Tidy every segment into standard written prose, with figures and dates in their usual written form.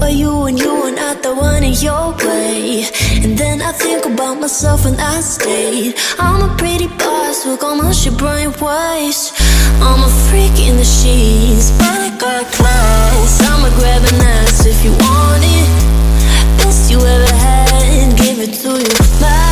are you when you are not the one in your way? And then I think about myself and I state I'm a pretty boss with almost your brain waves. I'm a freak in the sheets, but I got class. I'ma grab an ass if you want it. Best you ever had, give it to you fast.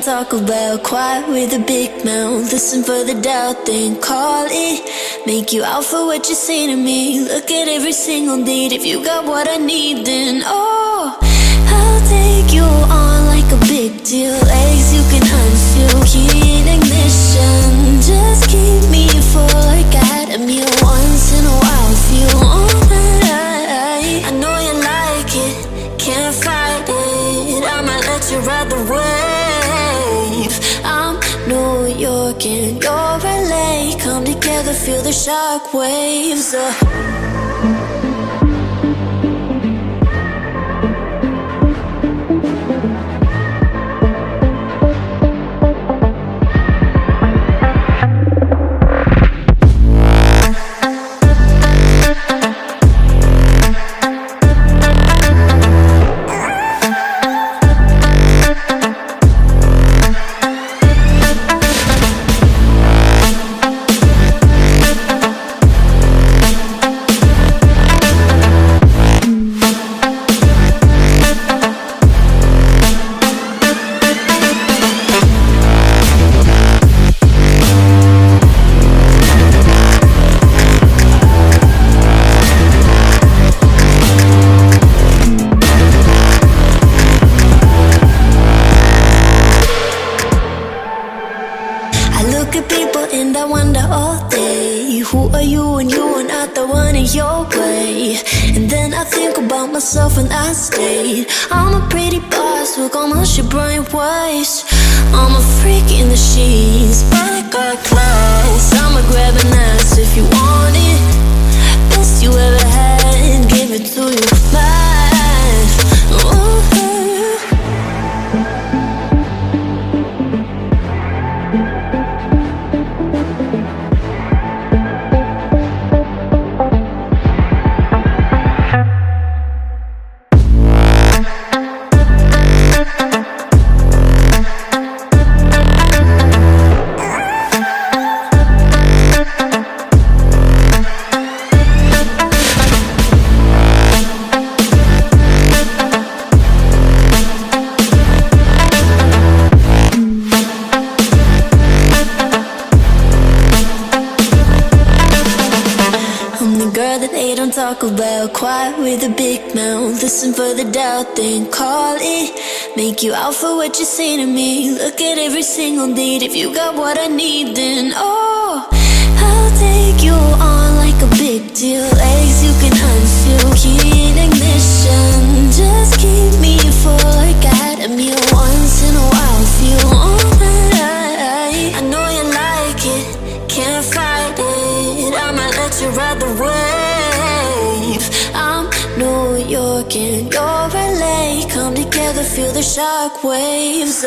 Talk about quiet with a big mouth. Listen for the doubt, then call it. Make you out for what you say to me. Look at every single date. If you got what I need, then oh, I'll take you on like a big deal. Legs you can unfeel, key in ignition. Just keep me full like I had a meal once in a while. Feel all that I know you like it, can't fight it. I might let you ride the wave. I'm New York and you're LA. Come together, feel the shock waves. And I wonder all day, who are you when you are not the one in your way? And then I think about myself and I state I'm a pretty boss with almost your brain waves. I'm a freak in the sheets, but I got class. I'ma grab an ass if you want it. Best you ever had, give it to you fast. Talk about quiet with a big mouth. Listen for the doubt, then call it. Make you out for what you say to me. Look at every single date. If you got what I need, then oh, I'll take you on like a big deal. Legs you can unfeel, key in ignition. Just keep me full like I had a meal once in a while. Feel all that I know you like it, can't fight it. I might let you ride the wave. I'm New York and you're LA. Come together, feel the shock waves.